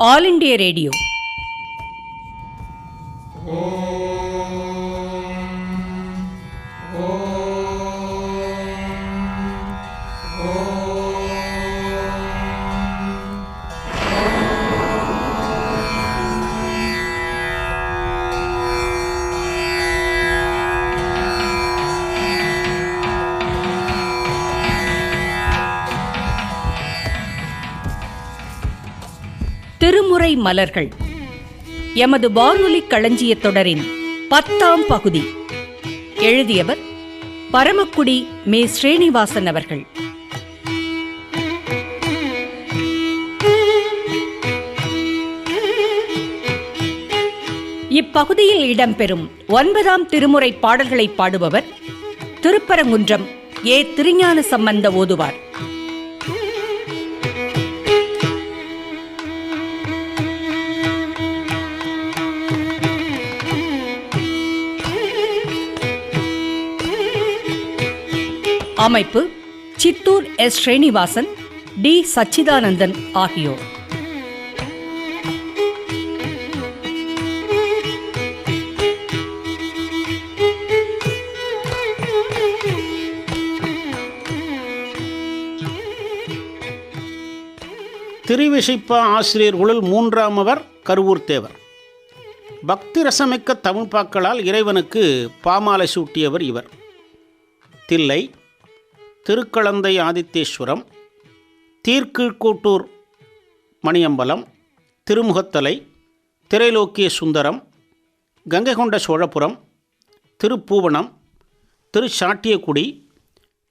All India radio. திருமுறை மலர்கள் எமது வானொலி களஞ்சியத் தொடரின் 10ஆம் பகுதி. எழுதியவர் பரமக்குடி மே. ஸ்ரீனிவாசன் அவர்கள். இப்பகுதியில் இடம்பெறும் 9ஆம் திருமுறை பாடல்களை பாடுபவர் திருப்பரங்குன்றம் ஏ. திருஞான சம்பந்த ஓதுவார். அமைப்பு சித்தூர் எஸ். ஸ்ரீனிவாசன், டி. சச்சிதானந்தன் ஆகியோர். திருவிசைப்பா ஆசிரியர்களுள் 3ஆமவர் கருவூர் தேவர். பக்தி ரசமிக்க தமிழ்ப்பாக்களால் இறைவனுக்கு பாமாலை சூட்டியவர் இவர். தில்லை, திருக்கலந்தை ஆதித்தேஸ்வரம், தீர்க்கீழ்கோட்டூர் மணியம்பலம், திருமுகத்தலை, திரைலோக்கிய சுந்தரம், கங்கை கொண்ட சோழபுரம், திருப்பூவனம், திருச்சாட்டியக்குடி,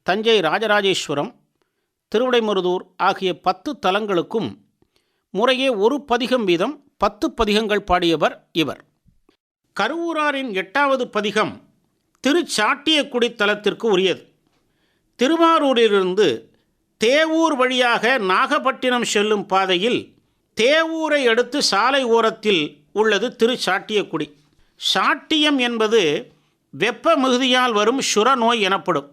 தஞ்சை ராஜராஜேஸ்வரம், திருவிடைமருதூர் ஆகிய 10 தலங்களுக்கும் முறையே ஒரு பதிகம் வீதம் 10 பதிகங்கள் பாடியவர் இவர். கருவூராரின் 8வது பதிகம் திருச்சாட்டியக்குடி தலத்திற்கு உரியது. திருவாரூரிலிருந்து தேவூர் வழியாக நாகப்பட்டினம் செல்லும் பாதையில் தேவூரை அடுத்து சாலை ஓரத்தில் உள்ளது திருச்சாட்டியக்குடி. சாட்டியம் என்பது வெப்ப மிகுதியால் வரும் சுரநோய் எனப்படும்.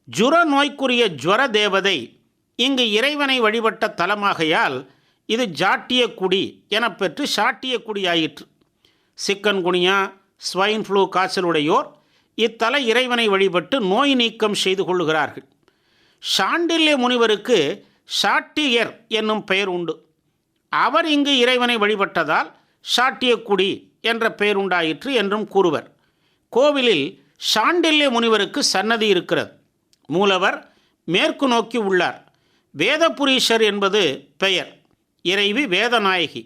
ஜுர நோய்க்குரிய ஜுவர தேவதை இங்கு இறைவனை வழிபட்ட தலமாகையால் இது ஜாட்டியக்குடி எனப்பெற்று சாட்டியக்குடியாயிற்று. சிக்கன்குனியா, ஸ்வைன் ஃப்ளூ காய்ச்சலுடையோர் இத்தல இறைவனை வழிபட்டு நோய் நீக்கம் செய்து கொள்ளுகிறார்கள். சாண்டில்ய முனிவருக்கு சாட்டியர் என்னும் பெயர் உண்டு. அவர் இங்கு இறைவனை வழிபட்டதால் சாட்டியக்குடி என்ற பெயர் உண்டாயிற்று என்றும் கூறுவர். கோவிலில் சாண்டில்ய முனிவருக்கு சன்னதி இருக்கிறது. மூலவர் மேற்கு நோக்கி உள்ளார். வேதபுரீஷர் என்பது பெயர். இறைவி வேதநாயகி.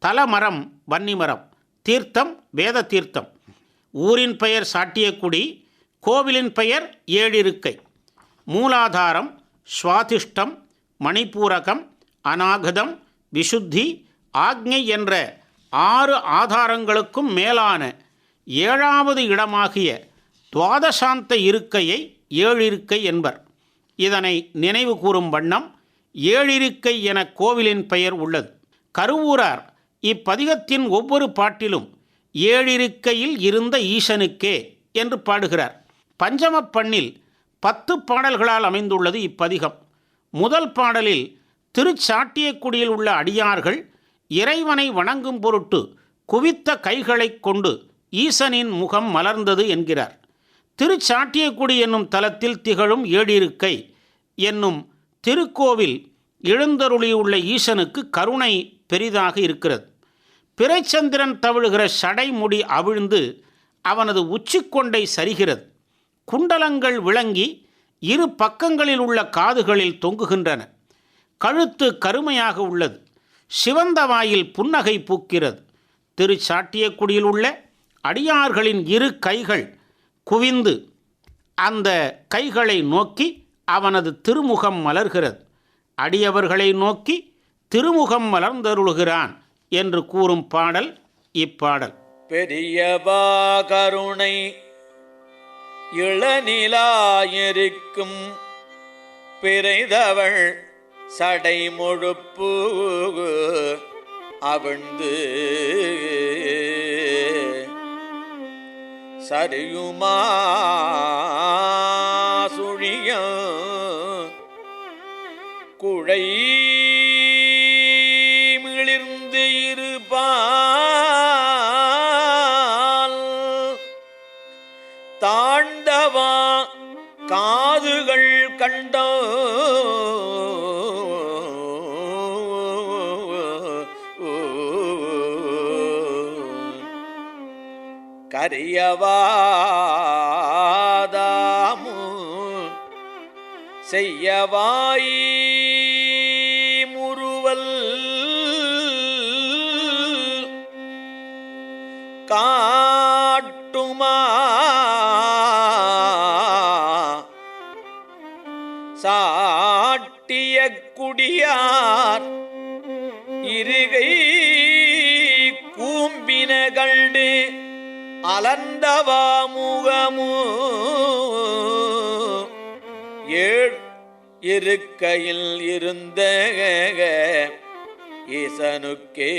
தலமரம் வன்னிமரம். தீர்த்தம் வேத தீர்த்தம். ஊரின் பெயர் சாட்டியக்குடி. கோவிலின் பெயர் ஏழிருக்கை. மூலாதாரம் ஸ்வாதிஷ்டம், மணிப்பூரகம், அநாகதம், விசுத்தி, ஆக்ஞை என்ற 6 ஆதாரங்களுக்கும் மேலான 7வது இடமாகிய துவாதசாந்த இருக்கையை ஏழிருக்கை என்பர். இதனை நினைவு கூறும் வண்ணம் ஏழிருக்கை என கோவிலின் பெயர் உள்ளது. கருவூரார் இப்பதிகத்தின் ஒவ்வொரு பாட்டிலும் ஏழிருக்கையில் இருந்த ஈசனுக்கே என்று பாடுகிறார். பஞ்சமப் பண்ணில் 10 பாடல்களால் அமைந்துள்ளது இப்பதிகம். முதல் பாடலில் திருச்சாட்டியக்குடியில் உள்ள அடியார்கள் இறைவனை வணங்கும் பொருட்டு குவித்த கைகளைக் கொண்டு ஈசனின் முகம் மலர்ந்தது என்கிறார். திருச்சாட்டியக்குடி என்னும் தலத்தில் திகழும் ஏழிருக்கை என்னும் திருக்கோவில் எழுந்தருளியுள்ள ஈசனுக்கு கருணை பெரிதாக இருக்கிறது. பிறைச்சந்திரன் தவிழுகிற சடைமுடி அவிழ்ந்து அவனது உச்சிக்கொண்டை சரிகிறது. குண்டலங்கள் விளங்கி 2 பக்கங்களில் உள்ள காதுகளில் தொங்குகின்றன. கழுத்து கருமையாக உள்ளது. சிவந்த வாயில் புன்னகை பூக்கிறது. திருச்சாட்டியக்குடியில் உள்ள அடியார்களின் 2 கைகள் குவிந்து அந்த கைகளை நோக்கி அவனது திருமுகம் மலர்கிறது. அடியவர்களை நோக்கி திருமுகம் மலர்ந்தருளுகிறான் என்று கூறும் பாடல் இப்பாடல். பெரியவா கருணை இளநிலாயிருக்கும் பிறைதவள் சடைமுழுப்பு அவிழ்ந்து சரியுமா சுழியம் குழை மிளிர்ந்து பால் தாண்டவா காதுகள் கண்டோ கரியவாதாமு செய்யவாய் முறுவல் காட்டுமா சாட்டிய குடியார் இருகை கூம்பின கண்டு அலந்தவா முகமு இருக்கையில் இருந்த ஈசனுக்கே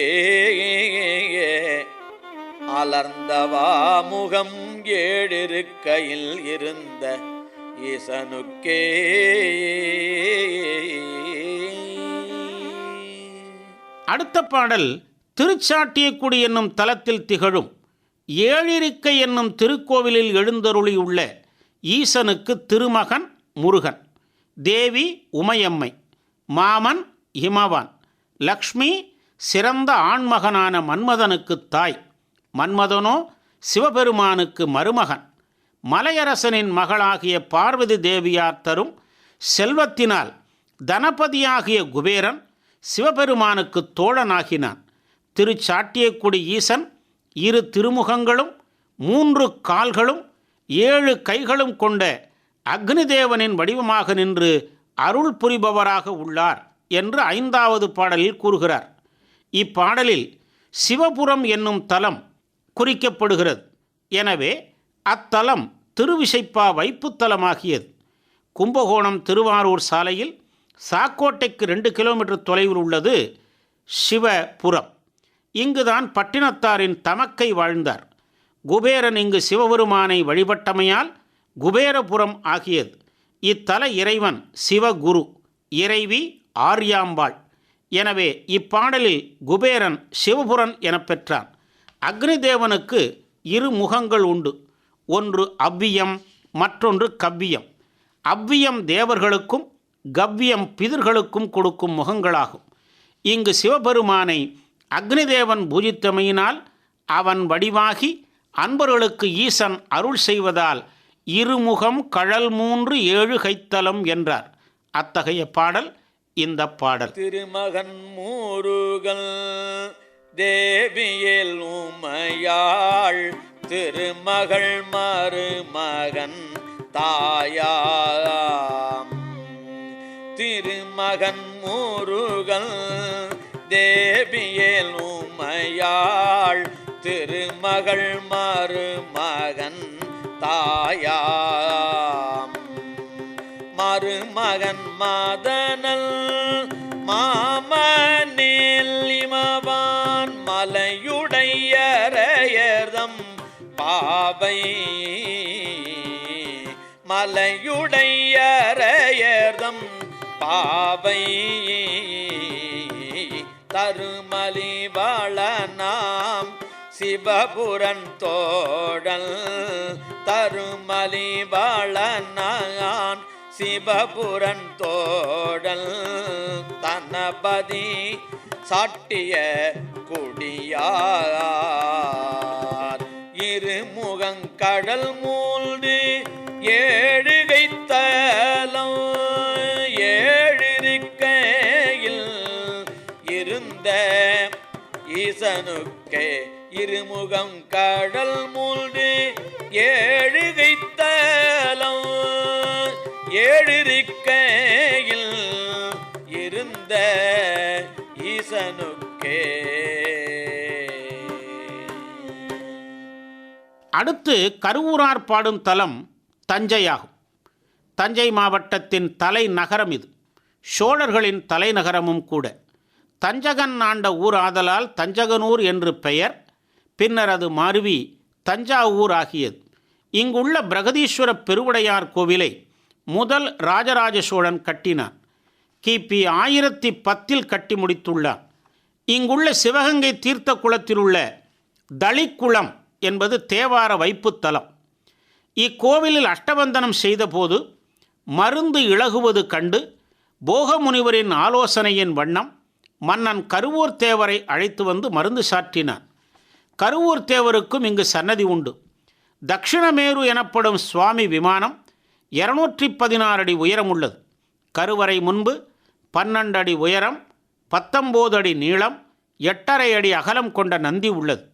அலர்ந்தவா முகம் ஏழிருக்கையில் இருந்த ஈசனுக்கே. அடுத்த பாடல் திருச்சாட்டியக்குடி என்னும் தலத்தில் திகழும் ஏழிருக்கை என்னும் திருக்கோவிலில் எழுந்தருளியுள்ள ஈசனுக்கு திருமகன் முருகன், தேவி உமையம்மை, மாமன் இமவான், லக்ஷ்மி சிறந்த ஆண்மகனான மன்மதனுக்கு தாய், மன்மதனோ சிவபெருமானுக்கு மருமகன், மலையரசனின் மகளாகிய பார்வதி தேவியார் தரும் செல்வத்தினால் தனபதியாகிய குபேரன் சிவபெருமானுக்கு தோழனாகினான். திருச்சாட்டியக்குடி ஈசன் 2 திருமுகங்களும் 3 கால்களும் 7 கைகளும் கொண்ட அக்னிதேவனின் வடிவமாக நின்று அருள் புரிபவராக உள்ளார் என்று 5வது பாடலில் கூறுகிறார். இப்பாடலில் சிவபுரம் என்னும் தலம் குறிக்கப்படுகிறது. எனவே அத்தலம் திருவிசைப்பா வைப்புத்தலமாகியது. கும்பகோணம் திருவாரூர் சாலையில் சாக்கோட்டைக்கு 2 கிலோமீட்டர் தொலைவில் உள்ளது சிவபுரம். இங்குதான் பட்டினத்தாரின் தமக்கை வாழ்ந்தார். குபேரன் இங்கு சிவபெருமானை வழிபட்டமையால் குபேரபுரம் ஆகியது. இத்தல இறைவன் சிவகுரு, இறைவி ஆர்யாம்பாள். எனவே இப்பாடலில் குபேரன் சிவபுரன் எனப் பெற்றான். அக்னிதேவனுக்கு 2 முகங்கள் உண்டு. ஒன்று அவ்வியம், மற்றொன்று கவ்வியம். அவ்வியம் தேவர்களுக்கும் கவ்வியம் பிதர்களுக்கும் கொடுக்கும் முகங்களாகும். இங்கு சிவபெருமானை அக்னிதேவன் பூஜித்தமையினால் அவன் வடிவாகி அன்பர்களுக்கு ஈசன் அருள் செய்வதால் 2 முகம் கழல் 3 7 கைத்தலம் என்றார். அத்தகைய பாடல் இந்த பாடல். திருமகன் முருகன் தேவியல் உமையாள் திருமகள் மருமகன் தாயாம். திருமகன் முருகன் தேவியல் உமையாள் திருமகள் மருமகன் தாயாம். மருமகன் மதனல் மாமனில் இமவான் மலையுடையரையர்தம் பாவை. மலையுடையரையர்தம் பாவை தருமலி வளனாம் சிவபுரன் தோழல். தருமலி வளனான் சிவபுரன் தோழல் தனபதி சாட்டிய குடியார். 2 முகங்கடல் மூழ்கு 7 கைத்தலம் 7 இருக்கையில் இருந்த ஈசனுக்கே. 2 முகங்கடல் மூழ்கு 7 கைத்தலம் 7 இருக்கையில் இருந்த ஈசனுக்கே. அடுத்து கருவூரார் பாடும் தலம் தஞ்சையாகும். தஞ்சை மாவட்டத்தின் தலைநகரம் இது. சோழர்களின் தலைநகரமும் கூட. தஞ்சகன் ஆண்ட ஊர் ஆதலால் தஞ்சகனூர் என்று பெயர். பின்னர் அது மாறுவி தஞ்சாவூர் ஆகியது. இங்குள்ள பிரகதீஸ்வர பெருவுடையார் கோவிலை முதல் ராஜராஜ சோழன் கட்டினான். கிபி 1010 கட்டி முடித்துள்ளான். இங்குள்ள சிவகங்கை தீர்த்த குளத்தில் உள்ள தளிக்குளம் என்பது தேவார வைப்புத்தலம். இக்கோவிலில் அஷ்டபந்தனம் செய்தபோது மருந்து இளகுவது கண்டு போகமுனிவரின் ஆலோசனையின் வண்ணம் மன்னன் கருவூர் தேவரை அழைத்து வந்து மருந்து சாற்றினான். கருவூர் தேவருக்கும் இங்கு சன்னதி உண்டு. தக்ஷிணமேரு எனப்படும் சுவாமி விமானம் 216 அடி உயரம் உள்ளது. கருவறை முன்பு 12 அடி உயரம், 19 அடி நீளம், 8.5 அடி அகலம் கொண்ட நந்தி உள்ளது.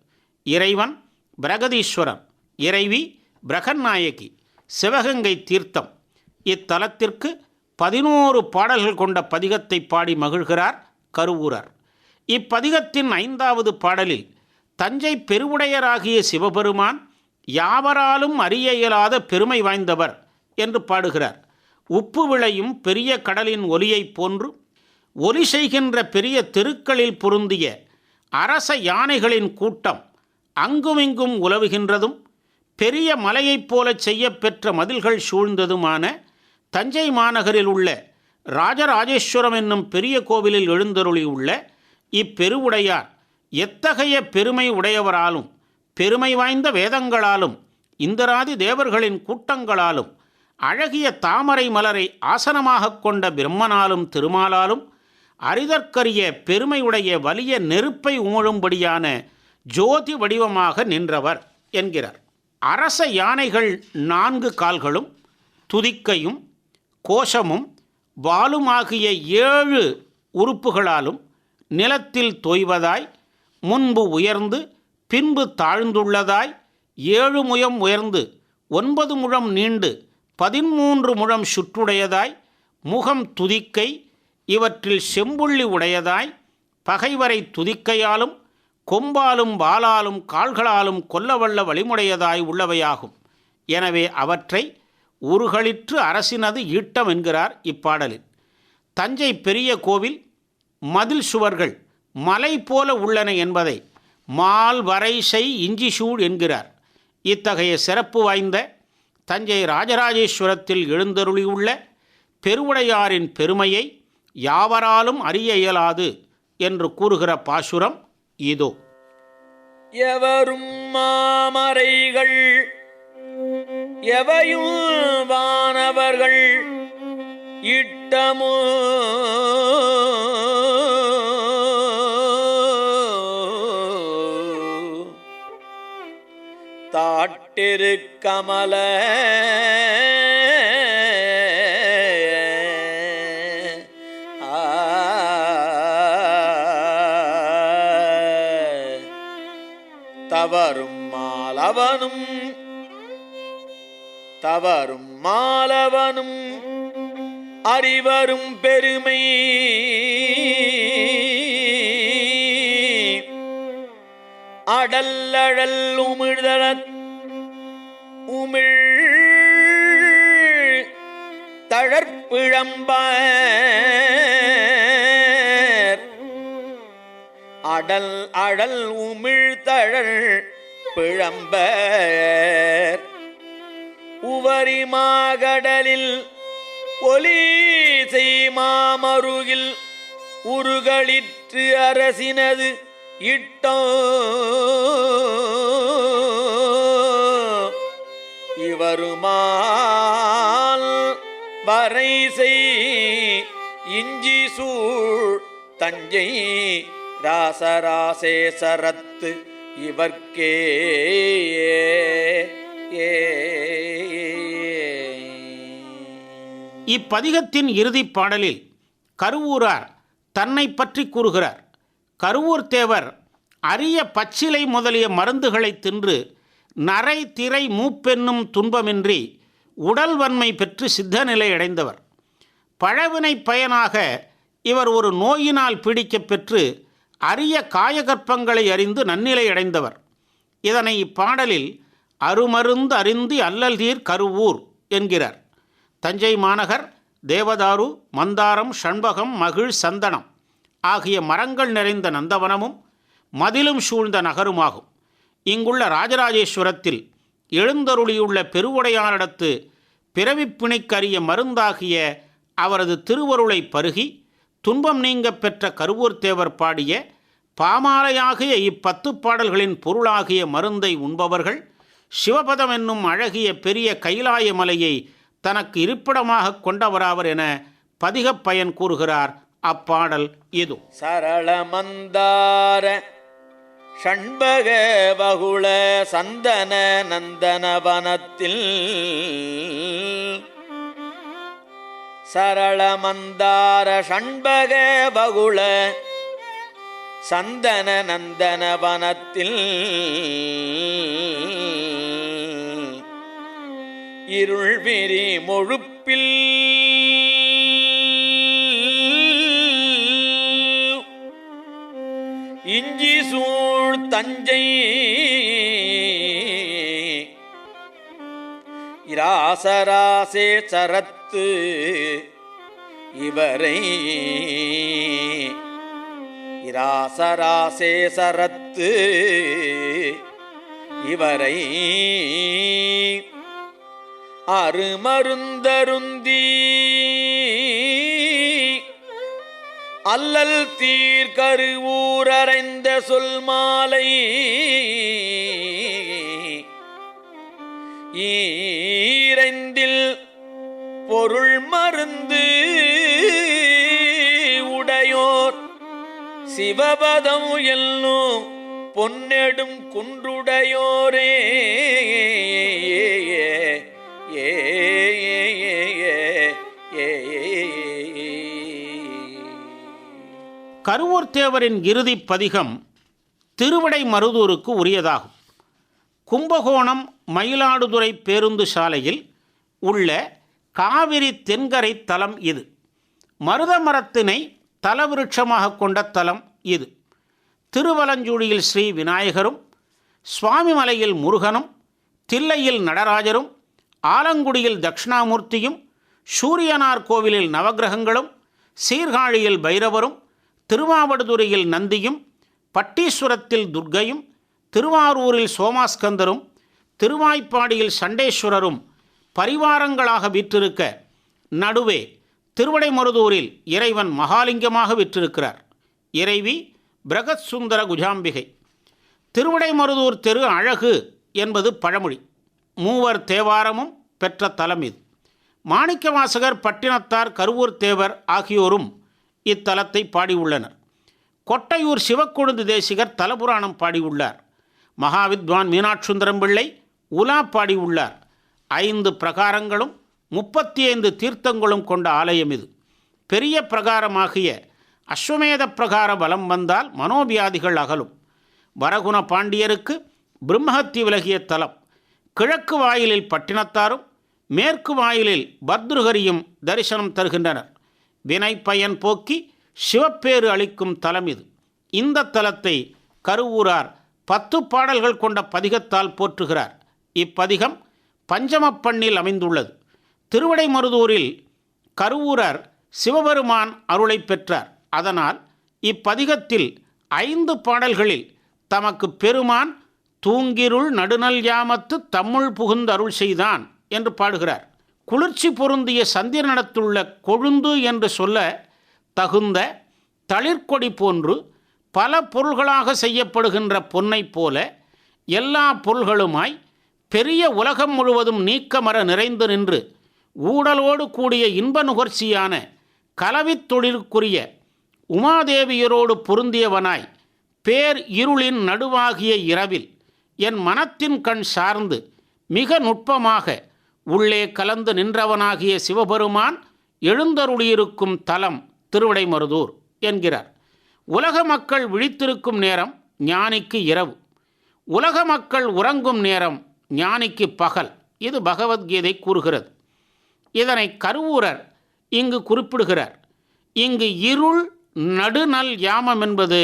இறைவன் பிரகதீஸ்வரன், இறைவி பிரகநாயகி. சிவகங்கை தீர்த்தம். இத்தலத்திற்கு 11 பாடல்கள் கொண்ட பதிகத்தை பாடி மகிழ்கிறார் கருவூரார். இப்பதிகத்தின் 5வது பாடலில் தஞ்சை பெருவுடையராகிய சிவபெருமான் யாவராலும் அறிய இயலாத பெருமை வாய்ந்தவர் என்று பாடுகிறார். உப்பு விளையும் பெரிய கடலின் ஒலியைப் போன்று ஒலி செய்கின்ற பெரிய தெருக்களில் பொருந்திய அரச யானைகளின் கூட்டம் அங்குமிங்கும் உலவுகின்றதும் பெரிய மலையைப் போல செய்யப்பெற்ற மதில்கள் சூழ்ந்ததுமான தஞ்சை மாநகரில் உள்ள ராஜராஜேஸ்வரம் என்னும் பெரிய கோவிலில் எழுந்தருளியுள்ள இப்பெருவுடையார் எத்தகைய பெருமை உடையவராலும் பெருமை வாய்ந்த வேதங்களாலும் இந்திராதி தேவர்களின் கூட்டங்களாலும் அழகிய தாமரை மலரை ஆசனமாக கொண்ட பிரம்மனாலும் திருமாலாலும் அரிதற்கரிய பெருமையுடைய வலிய நெருப்பை உமிழும்படியான ஜோதி வடிவமாக நின்றவர் என்கிறார். அரச யானைகள் 4 கால்களும் துதிக்கையும் கோஷமும் வாலுமாகிய 7 உறுப்புகளாலும் நிலத்தில் தோய்வதாய் முன்பு உயர்ந்து பின்பு தாழ்ந்துள்ளதாய் 7 முழம் உயர்ந்து 9 முழம் நீண்டு 13 முழம் சுற்றுடையதாய் முகம் துதிக்கை இவற்றில் செம்புள்ளி உடையதாய் பகைவரை துதிக்கையாலும் கொம்பாலும் வாளாலும் கால்களாலும் கொல்லவல்ல வலிமுடையதாய் உள்ளவையாகும். எனவே அவற்றை உருகளிற்று அரசினது ஈட்டம் என்கிறார் இப்பாடலில். தஞ்சை பெரிய கோவில் மதில் சுவர்கள் மலை போல உள்ளன என்பதை மால் வரைசை இஞ்சிசூழ் என்கிறார். இத்தகைய சிறப்பு வாய்ந்த தஞ்சை ராஜராஜேஸ்வரத்தில் எழுந்தருளியுள்ள பெருவுடையாரின் பெருமையை யாவராலும் அறிய இயலாது என்று கூறுகிற பாசுரம் இதோ. எவரும் மாமரைகள் எவையும் வானவர்கள் இட்டமோ தாட்டிரு கமல தவறும் மாலவனும் அறிவரும் பெருமை அடல்லழல் உமிழ் தழற்பிழம்ப அடல் உமிழ் தழல் பிழம்ப உவரி மாகடலில் ஒலி செய்மாமருகில் உருகளிற்று அரசினது இட்டோ இவருமால் வரைசை இஞ்சி சூழ் தஞ்சை ராசராசேசரத்து இவர்க்கே இப்பதிகத்தின் இறுதிப் பாடலில் கருவூரார் தன்னை பற்றி கூறுகிறார். கருவூர் தேவர் அரிய பச்சிலை முதலிய மருந்துகளை தின்று நரை திரை மூப்பென்னும் துன்பமின்றி உடல் வன்மை பெற்று சித்தநிலை அடைந்தவர். பழவினை பயனாக இவர் ஒரு நோயினால் பீடிக்கப் பெற்று அரிய காயகற்பங்களை அறிந்து நன்னிலை அடைந்தவர். இதனை இப்பாடலில் அருமருந்து அறிந்து அல்லல் தீர் கருவூர் என்கிறார். தஞ்சை மாநகர் தேவதாரு, மந்தாரம், சண்பகம், மகிழ், சந்தனம் ஆகிய மரங்கள் நிறைந்த நந்தவனமும் மதிலும் சூழ்ந்த நகருமாகும். இங்குள்ள ராஜராஜேஸ்வரத்தில் எழுந்தருளியுள்ள பெருவுடையாரிடத்து பிறவிப்பிணிக்கரிய மருந்தாகிய அவரது திருவருளை பருகி துன்பம் நீங்க பெற்ற கருவூர் தேவர் பாடிய பாமாலையாகிய இ10 பாடல்களின் பொருளாகிய மருந்தை உண்பவர்கள் சிவபதம் என்னும் அழகிய பெரிய கைலாய மலையை தனக்கு இருப்பிடமாக கொண்டவராவர் என பதிகப் பயன் கூறுகிறார். அப்பாடல் இது. சரளமந்தார ஷண்பக வகுள சந்தன நந்தனவனத்தில் சரளமந்தார ஷண்பக வகுள சந்தன நந்தனவனத்தில் இருள்விரி மொழுப்பில் இஞ்சி சூழ் தஞ்சை இராசராசே சரத்து இவரை இராசராசே சரத்து இவரை அருமருந்தருந்தி அல்லல் தீர்கருவூரறைந்த சொல் மாலை ஈரைந்தில் பொருள் மருந்து உடையோர் சிவபதம் எல்லும் பொன்னெடும் குன்றுடையோரே கருவூர் தேவரின் இறுதிப் பதிகம் திருவிடை மருதூருக்கு உரியதாகும். கும்பகோணம் மயிலாடுதுறை பேருந்து சாலையில் உள்ள காவிரி தென்கரை தலம் இது. மருத மரத்தினை தலவிருட்சமாக கொண்ட தலம் இது. திருவலஞ்சுழியில் ஸ்ரீ விநாயகரும், சுவாமிமலையில் முருகனும், தில்லையில் நடராஜரும், ஆலங்குடியில் தட்சிணாமூர்த்தியும், சூரியனார் கோவிலில் நவக்கிரகங்களும், சீர்காழியில் பைரவரும், திருவாவடுதுறையில் நந்தியும், பட்டீஸ்வரத்தில் துர்க்கையும், திருவாரூரில் சோமாஸ்கந்தரும், திருவாய்ப்பாடியில் சண்டேஸ்வரரும் பரிவாரங்களாக வீற்றிருக்க, நடுவே திருவிடைமருதூரில் இறைவன் மகாலிங்கமாக வீற்றிருக்கிறார். இறைவி பிரகத் சுந்தர குஜாம்பிகை. திருவிடைமருதூர் தெரு அழகு என்பது பழமொழி. மூவர் தேவாரமும் பெற்ற தலம் இது. மாணிக்கவாசகர், பட்டினத்தார், கருவூர் தேவர் ஆகியோரும் இத்தலத்தை பாடியுள்ளனர். கொட்டையூர் சிவக்கொழுந்து தேசிகர் தலபுராணம் பாடியுள்ளார். மகாவித்வான் மீனாட்சுந்தரம் பிள்ளை உலா பாடியுள்ளார். 5 பிரகாரங்களும் 35 தீர்த்தங்களும் கொண்ட ஆலயம் இது. பெரிய பிரகாரமாகிய அஸ்வமேத பிரகார பலம் வந்தால் மனோவியாதிகள் அகலும். வரகுண பாண்டியருக்கு பிரம்மஹத்தி விலகிய தலம். கிழக்கு வாயிலில் பட்டினத்தாரும், மேற்கு வாயிலில் பர்துருகரியும் தரிசனம் தருகின்றனர். வினை பயன் போக்கி சிவப்பேறு அளிக்கும் தலம் இது. இந்த தலத்தை கருவூரார் 10 பாடல்கள் கொண்ட பதிகத்தால் போற்றுகிறார். இப்பதிகம் பஞ்சமப்பண்ணில் அமைந்துள்ளது. திருவிடைமருதூரில் கருவூரார் சிவபெருமான் அருளை பெற்றார். அதனால் இப்பதிகத்தில் 5 பாடல்களில் தமக்கு பெருமான் தூங்கிருள் நடுநல் யாமத்து தம்முள் புகுந்து அருள் செய்தான் என்று பாடுகிறார். குளிர்ச்சி பொருந்திய சந்திரனிடத்துள்ள கொழுந்து என்று சொல்ல தகுந்த தளிர்கொடி போன்று பல பொருள்களாக செய்யப்படுகின்ற பொன்னை போல எல்லா பொருள்களுமாய் பெரிய உலகம் முழுவதும் நீக்கமர நிறைந்து நின்று ஊடலோடு கூடிய இன்ப நுகர்ச்சியான கலவித் தொழிலுக்குரிய உமாதேவியரோடு பொருந்தியவனாய் பேர் இருளின் நடுவாகிய இரவில் என் மனத்தின் கண் சார்ந்து மிக நுட்பமாக உள்ளே கலந்து நின்றவனாகிய சிவபெருமான் எழுந்தருளியிருக்கும் தலம் திருவிடைமருதூர் என்கிறார். உலக மக்கள் விழித்திருக்கும் நேரம் ஞானிக்கு இரவு, உலக மக்கள் உறங்கும் நேரம் ஞானிக்கு பகல். இது பகவத்கீதை கூறுகிறது. இதனை கருவூரர் இங்கு குறிப்பிடுகிறார். இங்கு இருள் நடுநல் யாமம் என்பது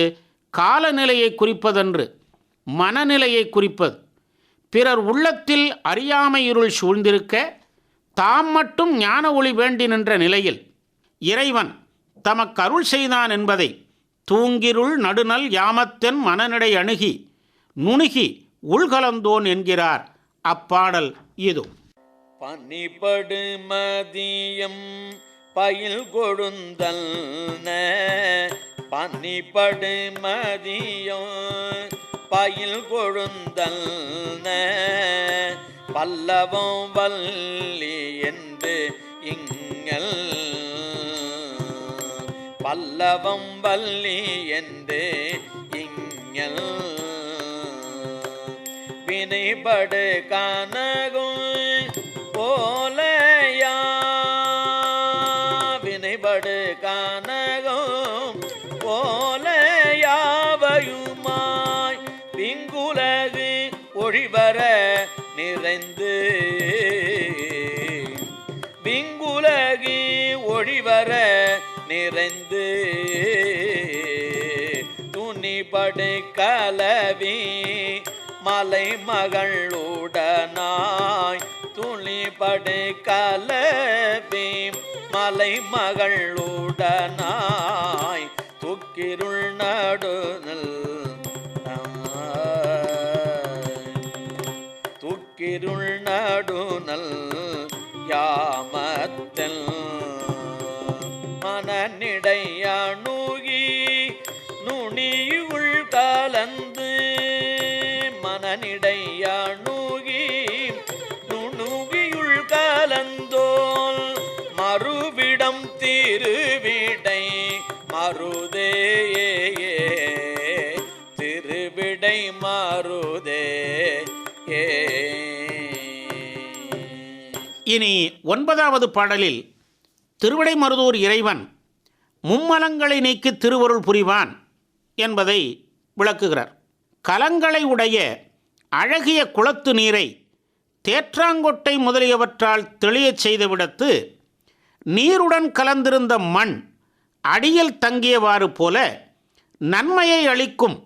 காலநிலையை குறிப்பதன்று, மனநிலையை குறிப்பது. பிறர் உள்ளத்தில் அறியாமை இருள் சூழ்ந்திருக்க தாம் மட்டும் ஞான ஒளி வேண்டி நின்ற நிலையில் இறைவன் தமக்கு அருள் செய்தான் என்பதை தூங்கிருள் நடுநல் யாமத்தென் மனநிலை அணுகி நுணுகி உள்கலந்தோன் என்கிறார். அப்பாடல் இது. பனிபடு மதியம் பயில் கொழுந்தல் பன்னிப்படு மதியம் பயில் கொழுந்தல் பல்லவம் வள்ளி என்று இங்கல் பல்லவம் வள்ளி என்று இங்கல் வினைபடு கானகும் போலையா வினைபடு கானகும் போலையாவையுமாய் விங்குலகு ஒழிவர நிறைந்து விங்குலகு ஒழிவர நிறைந்து துணிபடு கலவி மலை மகளுடனாய் துணிபடு கலவி மலை மகளுடனாய் துக்கிருள் நடுநல் துக்கிருள் நடுநல் யாமத்தல் மனநிடையணுகி நுனியுள் கலந்து மனநிடையணுகி நுணுகியுள் கலந்தோல் மறுவிடம் திருவிடை மருதே திருவிடை மருதே. இனி 9வது பாடலில் திருவிடைமருதூர் இறைவன் மும்மலங்களை நீக்கி திருவருள் புரிவான் என்பதை விளக்குகிறார். கலங்களை உடைய அழகிய குளத்து நீரை தேற்றாங்கொட்டை முதலியவற்றால் தெளியச் செய்துவிடத்து நீருடன் கலந்திருந்த மண் அடியில் தங்கியவாறு போல நன்மையை அளிக்கும்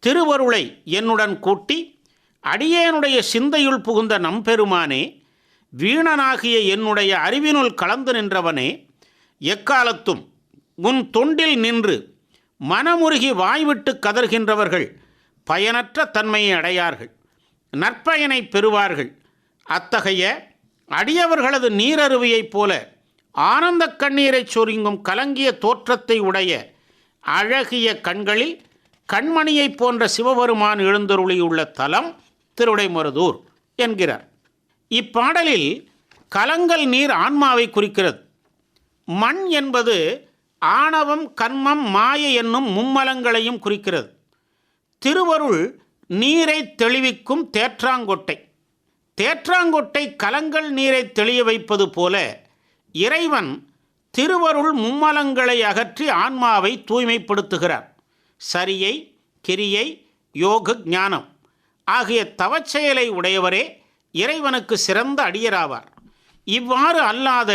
திருவருளை என்னுடன் கூட்டி அடியேனுடைய சிந்தையுள் புகுந்த நம்பெருமானே, வீணனாகிய என்னுடைய அறிவினுள் கலந்து நின்றவனே, எக்காலத்தும் உன் தொண்டில் நின்று மனமுருகி வாய்விட்டு கதர்கின்றவர்கள் பயனற்ற தன்மையை அடையார்கள், நற்பயனை பெறுவார்கள். அத்தகைய அடியவர்களது நீரருவியைப் போல ஆனந்த கண்ணீரை சொரிங்கும் கலங்கிய தோற்றத்தை உடைய அழகிய கண்களில் கண்மணியைப் போன்ற சிவபெருமான் எழுந்தருளியுள்ள தலம் திருவிடைமருதூர் என்கிறார். இப்பாடலில் கலங்கல் நீர் ஆன்மாவை குறிக்கிறது. மண் என்பது ஆணவம், கன்மம், மாயை என்னும் மும்மலங்களையும் குறிக்கிறது. திருவருள் நீரை தெளிவிக்கும் தேற்றாங்கொட்டை. தேற்றாங்கொட்டை கலங்கல் நீரை தெளிய வைப்பது போல இறைவன் திருவருள் மும்மலங்களை அகற்றி ஆன்மாவை தூய்மைப்படுத்துகிறார். சரியை, கிரியை, யோக, ஞானம் ஆகிய தவச்செயலை உடையவரே இறைவனுக்கு சிறந்த அடியராவார். இவ்வாறு அல்லாத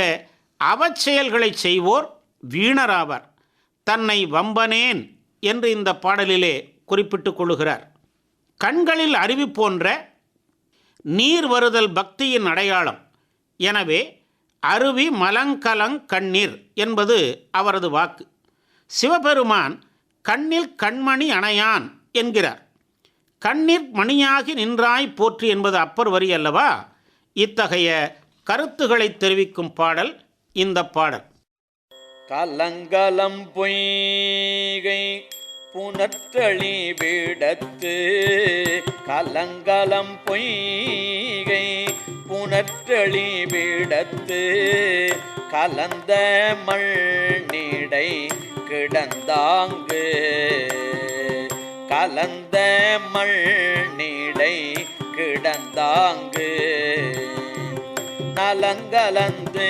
அவச்செயல்களை செய்வோர் வீணராவார். தன்னை வம்பனேன் என்று இந்த பாடலிலே குறிப்பிட்டுக் கொள்ளுகிறார். கண்களில் அருவி போன்ற நீர் வருதல் பக்தியின் அடையாளம். எனவே அருவி மலங்கலங் கண்ணீர் என்பது அவரது வாக்கு. சிவபெருமான் கண்ணில் கண்மணி அணையான் என்கிறார். கண்ணீர் மணியாகி நின்றாய் போற்றி என்பது அப்பர் வரி அல்லவா? இத்தகைய கருத்துக்களை தெரிவிக்கும் பாடல் இந்த பாடல். கலங்கலம் பொய்கை புனற்றளி விடத்து கலங்கலம் பொய்கை புனற்றளி விடத்து கலந்த மண்ணிடை கிடந்தாங்கு கலந்த மண்ணிடை கிடந்தாங்கு நலங்கலந்து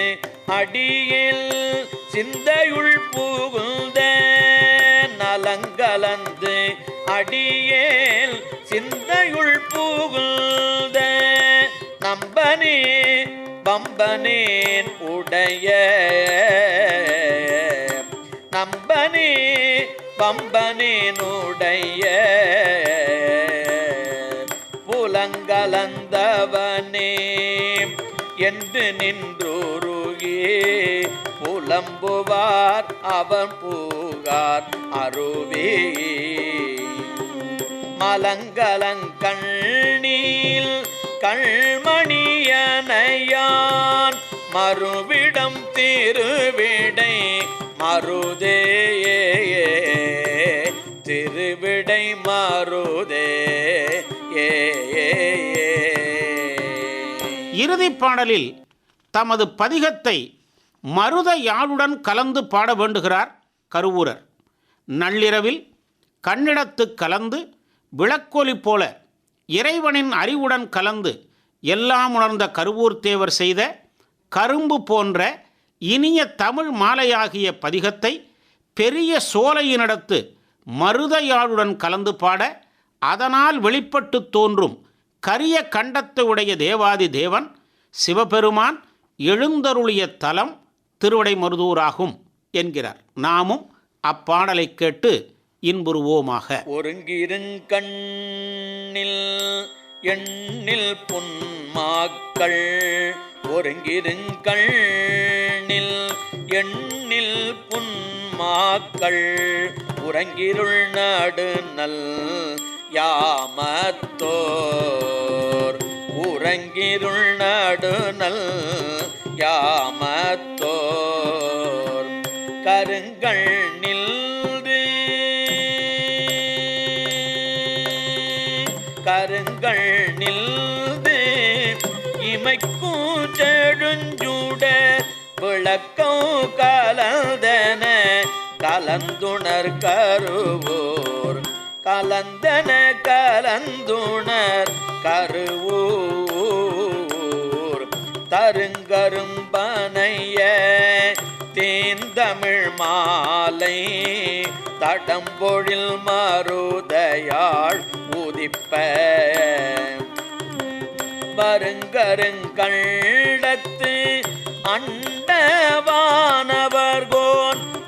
அடியில் சிந்தையுள் புகுந்த நலங்கலந்து அடியேல் சிந்தையுள் புகுந்த நம்பனே பம்பனேன் உடைய நம்பனே பம்பனேனுடைய புலங்கலந்தவனே என்று நின்றுருகே புலம்புவார் அவன் பூகார் அருவே மலங்கலங்கண்ணீல் கண்மணியனையான் மறுவிடம் திருவிடை மருதே திருவிடை மருதே. இறுதிப் பாடலில் தமது பதிகத்தை மருத யாழுடன் கலந்து பாட வேண்டுகிறார் கருவூரர். நள்ளிரவில் கண்ணிடத்து கலந்து விளக்கொலி போல இறைவனின் அறிவுடன் கலந்து எல்லாம் உணர்ந்த கருவூர் தேவர் செய்த கரும்பு போன்ற இனிய தமிழ் மாலையாகிய பதிகத்தை பெரிய சோலையினிடத்து மருத யாழுடன் கலந்து பாட அதனால் வெளிப்பட்டு தோன்றும் கரிய கண்டத்தை உடைய தேவாதி தேவன் சிவபெருமான் எழுந்தருளிய தலம் திருவிடைமருதூராகும் என்கிறார். நாமும் அப்பாடலை கேட்டு இன்புறுவோமாக. ஒருங்கிருங்கண்ணில் எண்ணில் புன்மாக்கள் ஒருங்கிருங்கண்ணில் எண்ணில் புன்மாக்கள் உறங்கிருள் நடுநல் யாமத்தோர் உறங்கிருள் நடுநல் யாமத்தோர் கருங்கள் நில்து கருங்கள் நில்து இமைக்கும் செழுஞ்சுட விளக்கம் கலந்தன கலந்துணர் கருவோர் கலந்தன கலந்துணர் கருவூர் தருங்கரும்பனைய தேந்தமிழ் மாலை தடம்பொழில் மருதையாள் உதிப்ப வருங்கருங்கண்டத்து அண்டவானவர்கோன்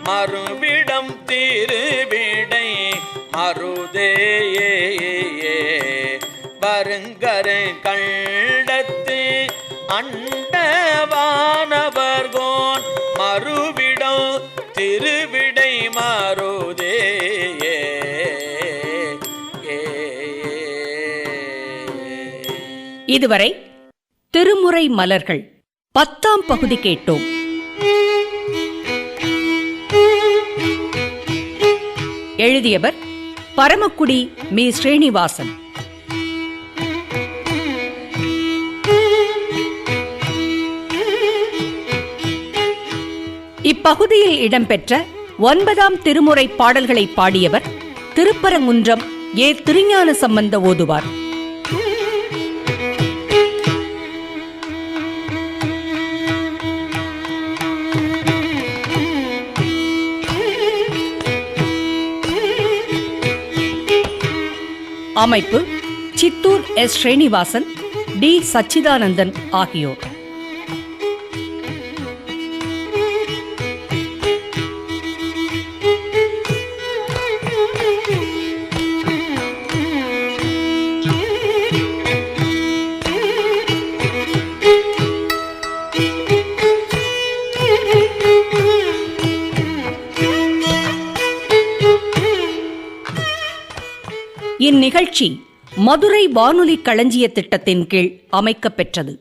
மறுவிடம் திருவிடை மருதேயே வருங்கருங்கண்டத்து அண்டவானவர்கோன் மறுவிடம் திருவிடை மருதேயே. இதுவரை திருமுறை மலர்கள் 10ஆம் பகுதி கேட்டோம். எழுதியவர் பரமக்குடி மீ. ஸ்ரீனிவாசன். இப்பகுதியில் இடம்பெற்ற 9ஆம் திருமுறை பாடல்களை பாடியவர் திருப்பரங்குன்றம் ஏ. திருஞான சம்பந்த ஓதுவார். அமைப்பு சித்தூர் எஸ். ஸ்ரீனிவாசன், டி. சச்சிதானந்தன் ஆகியோர். இந்நிகழ்ச்சி மதுரை வானொலி களஞ்சிய திட்டத்தின் கீழ் அமைக்கப்பெற்றது.